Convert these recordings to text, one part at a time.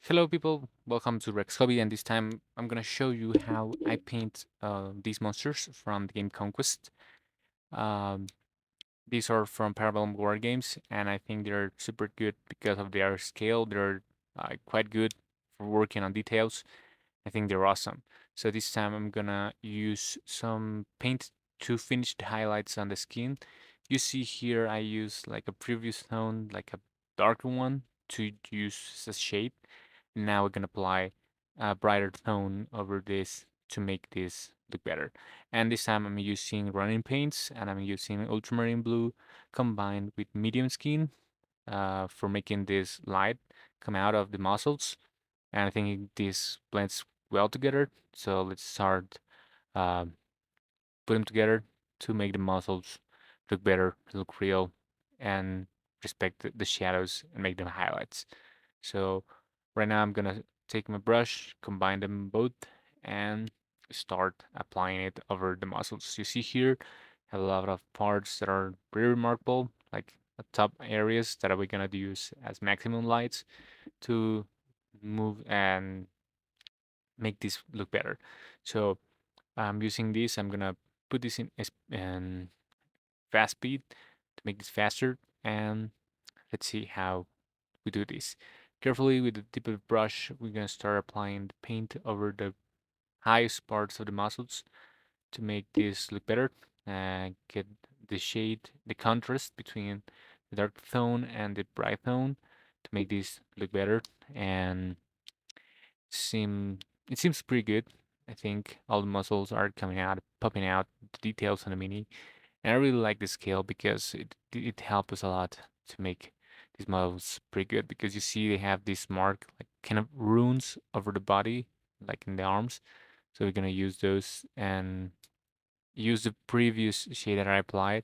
Hello people, welcome to Rex Hobby, and this time I'm gonna show you how I paint these monsters from the game Conquest. Um, these are from ParaBellum Wargames, and I think they're super good because of their scale. They're quite good for working on details. I think they're awesome. So this time I'm gonna use some paint to finish the highlights on the skin. You see here I use like a previous tone, like a darker one to use as shade. Now we're gonna apply a brighter tone over this to make this look better. And this time I'm using running paints and I'm using ultramarine blue combined with medium skin for making this light come out of the muscles. And I think this blends well together. So let's start um, put them together to make the muscles look better, look real, and respect the shadows and make them highlights. So right now I'm gonna take my brush, combine them both, and start applying it over the muscles. You see here, have a lot of parts that are pretty remarkable, like the top areas that we're gonna use as maximum lights to move and make this look better. So I'm using this. I'm gonna put this in fast speed to make this faster, and let's see how we do this. Carefully with the tip of the brush, we're gonna start applying the paint over the highest parts of the muscles to make this look better and get the shade, the contrast between the dark tone and the bright tone to make this look better and seem it seems pretty good. I think all the muscles are coming out, popping out, the details on the mini. And I really like the scale because it helps us a lot to make these models pretty good because you see they have this mark like kind of runes over the body, like in the arms. So we're gonna use those and use the previous shade that I applied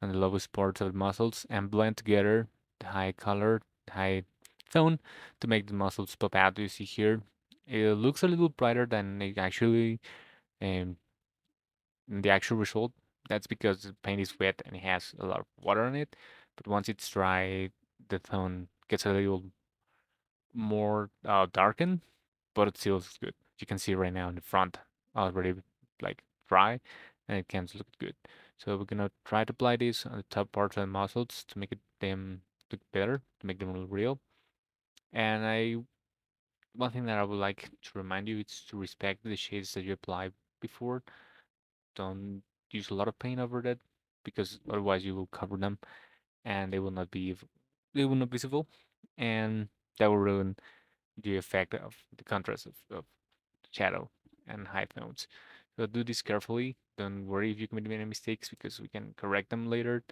on the lowest parts of the muscles and blend together the high color, the high tone to make the muscles pop out. You see here, it looks a little brighter than it actually um, in the actual result. That's because the paint is wet and it has a lot of water on it. But once it's dry, the tone gets a little more darkened, but it still looks good. You can see right now in the front already like dry, and it can look good. So we're gonna try to apply this on the top parts of the muscles to make them look better, to make them look real. And one thing that I would like to remind you is to respect the shades that you applied before. Don't use a lot of paint over that because otherwise you will cover them and they will not be visible, and that will ruin the effect of the contrast of shadow and high tones. So do this carefully. Don't worry if you commit any mistakes because we can correct them later.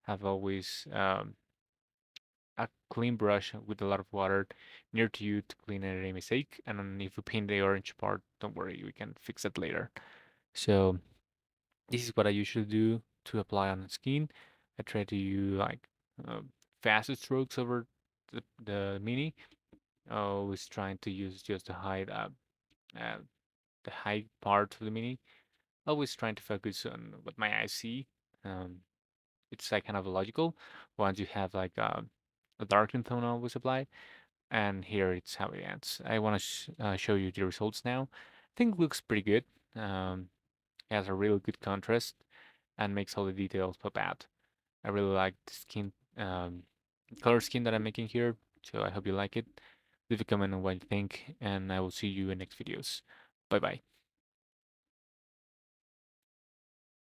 Have always a clean brush with a lot of water near to you to clean any mistake. And then if you paint the orange part, don't worry, we can fix that later. So this is what I usually do to apply on the skin. I try to use like uh, faster strokes over the mini. Always trying to use just uh, the high part of the mini. Always trying to focus on what my eyes see. Um, it's like kind of logical. Once you have like a darken tone always apply, and here it's how it ends. I want to show you the results now. I think it looks pretty good. It has a really good contrast and makes all the details pop out. I really like the skin, color scheme that I'm making here, so I hope you like it. Leave a comment on what you think, and I will see you in next videos. Bye bye.